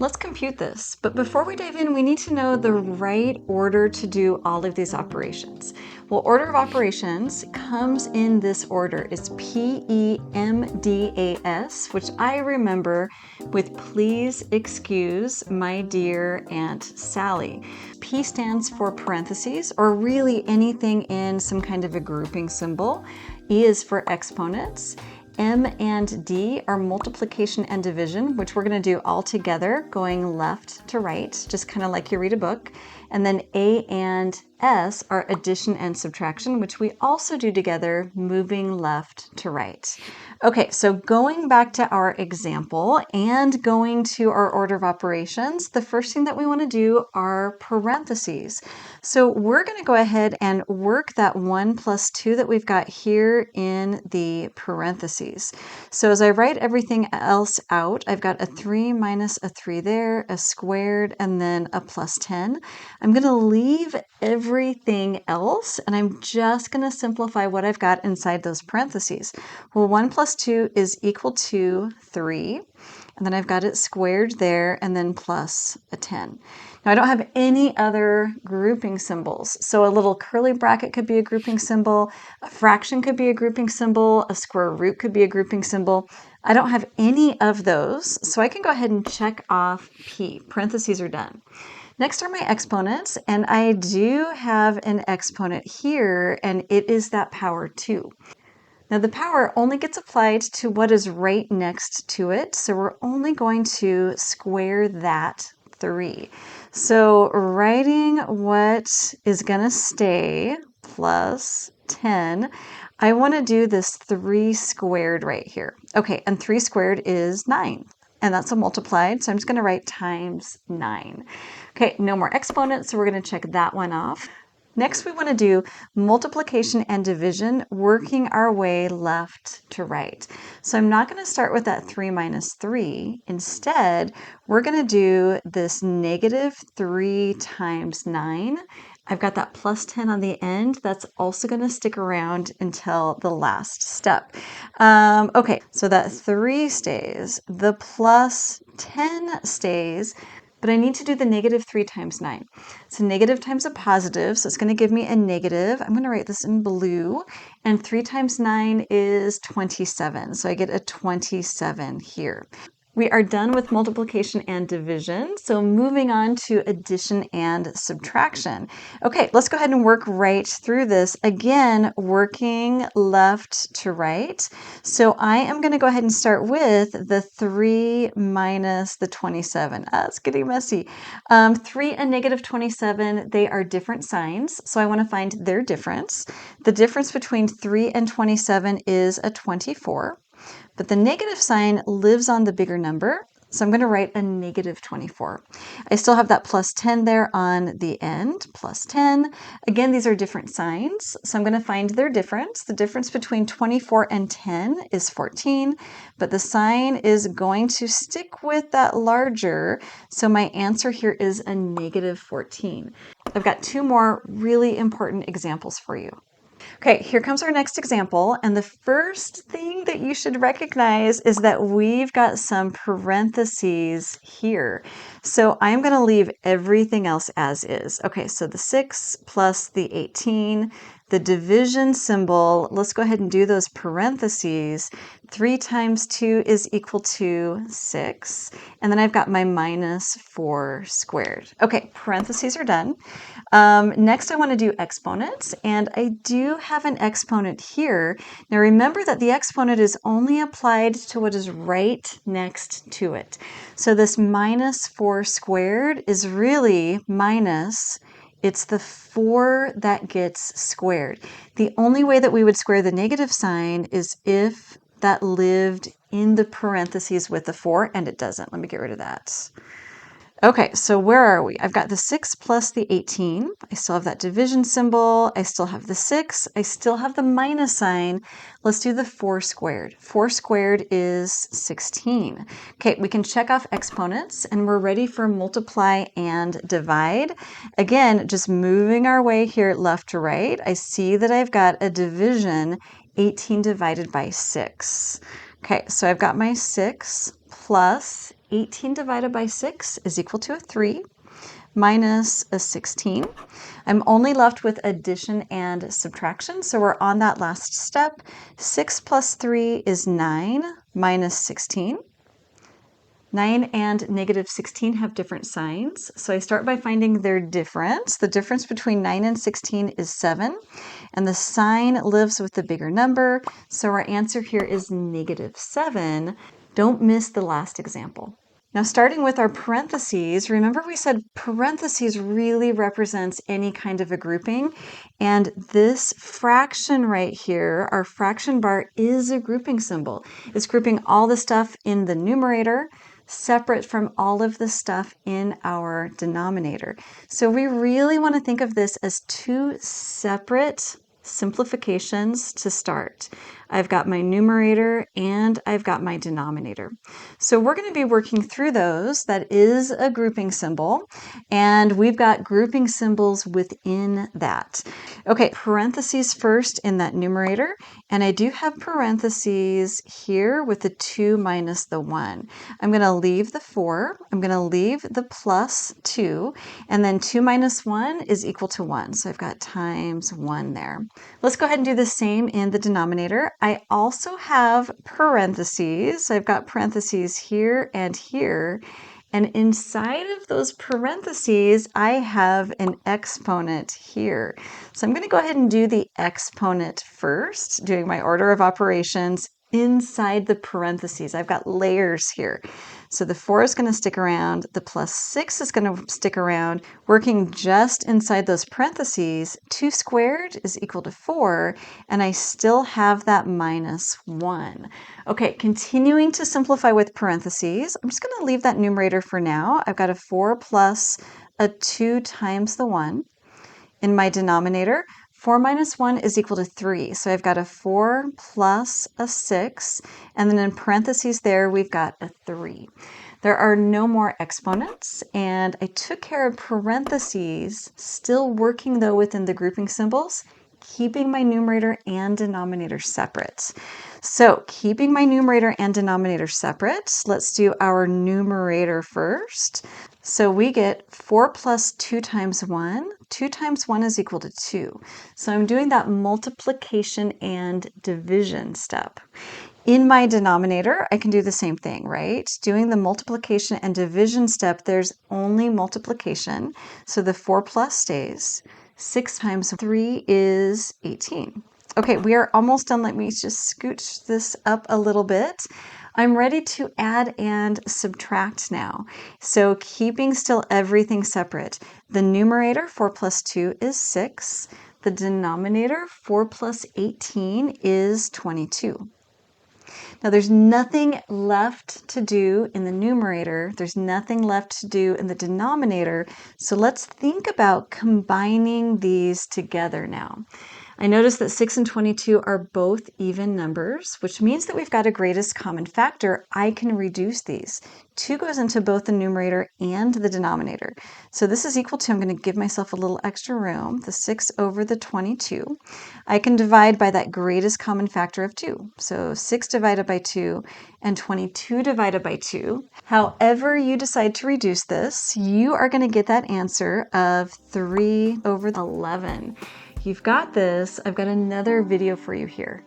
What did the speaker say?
Let's compute this, but before we dive in, we need to know the right order to do all of these operations. Well, order of operations comes in this order. It's PEMDAS, which I remember with please excuse my dear Aunt Sally. P stands for parentheses, or really anything in some kind of a grouping symbol. E is for exponents. M and D are multiplication and division, which we're going to do all together, going left to right, just kind of like you read a book. And then A and S are addition and subtraction, which we also do together, moving left to right. Okay, so going back to our example and going to our order of operations, the first thing that we want to do are parentheses. So we're going to go ahead and work that 1 plus 2 that we've got here in the parentheses. So as I write everything else out, I've got a 3 minus a 3 there, a squared, and then a plus 10. I'm going to leave everything else, and I'm just going to simplify what I've got inside those parentheses. Well, 1 plus 2 is equal to 3. And then I've got it squared there, and then plus a 10. Now I don't have any other grouping symbols. So a little curly bracket could be a grouping symbol, a fraction could be a grouping symbol, a square root could be a grouping symbol. I don't have any of those, so I can go ahead and check off P. Parentheses are done. Next are my exponents, and I do have an exponent here, and it is that power 2. Now the power only gets applied to what is right next to it, so we're only going to square that 3. So writing what is going to stay plus 10, I want to do this 3 squared right here. Okay, and 3 squared is 9. And that's a multiplied, so I'm just going to write times 9. Okay, no more exponents, so we're going to check that one off. Next, we want to do multiplication and division, working our way left to right. So I'm not going to start with that 3 minus 3. Instead, we're going to do this negative 3 times 9. I've got that plus 10 on the end. That's also going to stick around until the last step. Okay, so that 3 stays. The plus 10 stays. But I need to do the negative 3 times 9. So negative times a positive, so it's going to give me a negative. I'm going to write this in blue. And 3 times 9 is 27. So I get a 27 here. We are done with multiplication and division, so moving on to addition and subtraction. Okay, let's go ahead and work right through this. Again, working left to right. So I am going to go ahead and start with the 3 minus the 27. It's getting messy. 3 and negative 27, they are different signs, so I want to find their difference. The difference between 3 and 27 is a 24. But the negative sign lives on the bigger number, so I'm going to write a negative 24. I still have that plus 10 there on the end, plus 10. Again, these are different signs, so I'm going to find their difference. The difference between 24 and 10 is 14, but the sign is going to stick with that larger, so my answer here is a negative 14. I've got 2 more really important examples for you. Okay, here comes our next example, and the first thing that you should recognize is that we've got some parentheses here. So I'm going to leave everything else as is. Okay, so the 6 plus the 18, the division symbol, let's go ahead and do those parentheses. 3 times 2 is equal to 6. And then I've got my minus 4 squared. Okay, parentheses are done. Next, I want to do exponents, and I do have an exponent here. Now remember that the exponent is only applied to what is right next to it. So this minus 4 squared is really minus, it's the 4 that gets squared. The only way that we would square the negative sign is if that lived in the parentheses with the 4, and it doesn't. Let me get rid of that. Okay, so where are we? I've got the 6 plus the 18. I still have that division symbol. I still have the 6. I still have the minus sign. Let's do the 4 squared. 4 squared is 16. Okay, we can check off exponents, and we're ready for multiply and divide. Again, just moving our way here left to right. I see that I've got a division, 18 divided by 6. Okay, so I've got my 6 plus 18 divided by 6 is equal to a 3 minus a 16. I'm only left with addition and subtraction, so we're on that last step. 6 plus 3 is 9 minus 16. 9 and negative 16 have different signs, so I start by finding their difference. The difference between 9 and 16 is 7, and the sign lives with the bigger number, so our answer here is negative 7. Don't miss the last example. Now, starting with our parentheses, remember we said parentheses really represents any kind of a grouping, and this fraction right here, our fraction bar, is a grouping symbol. It's grouping all the stuff in the numerator separate from all of the stuff in our denominator. So we really want to think of this as two separate simplifications to start. I've got my numerator and I've got my denominator. So we're going to be working through those. That is a grouping symbol, and we've got grouping symbols within that. Okay, parentheses first in that numerator, and I do have parentheses here with the 2 minus the 1. I'm going to leave the 4, I'm going to leave the plus 2, and then 2 minus 1 is equal to 1. So I've got times 1 there. Let's go ahead and do the same in the denominator. I also have parentheses. I've got parentheses here and here. And inside of those parentheses, I have an exponent here. So I'm going to go ahead and do the exponent first, doing my order of operations inside the parentheses. I've got layers here. So the 4 is going to stick around, the plus 6 is going to stick around, working just inside those parentheses. 2 squared is equal to 4, and I still have that minus 1. Okay, continuing to simplify with parentheses, I'm just going to leave that numerator for now. I've got a 4 plus a 2 times the 1. In my denominator, 4 minus 1 is equal to 3. So I've got a 4 plus a 6, and then in parentheses there, we've got a 3. There are no more exponents, and I took care of parentheses, still working though within the grouping symbols, keeping my numerator and denominator separate. So keeping my numerator and denominator separate, let's do our numerator first. So we get 4 plus 2 times 1. 2 times 1 is equal to 2. So I'm doing that multiplication and division step. In my denominator, I can do the same thing, right? Doing the multiplication and division step, there's only multiplication. So the 4 plus stays. 6 times 3 is 18. Okay, we are almost done. Let me just scooch this up a little bit. I'm ready to add and subtract now. So keeping still everything separate. The numerator, 4 plus 2 is 6. The denominator, 4 plus 18 is 22. Now there's nothing left to do in the numerator. There's nothing left to do in the denominator. So let's think about combining these together now. I notice that 6 and 22 are both even numbers, which means that we've got a greatest common factor. I can reduce these. 2 goes into both the numerator and the denominator. So this is equal to, I'm going to give myself a little extra room, the 6 over the 22. I can divide by that greatest common factor of 2. So 6 divided by 2 and 22 divided by 2. However you decide to reduce this, you are going to get that answer of 3 over 11. You've got this. I've got another video for you here.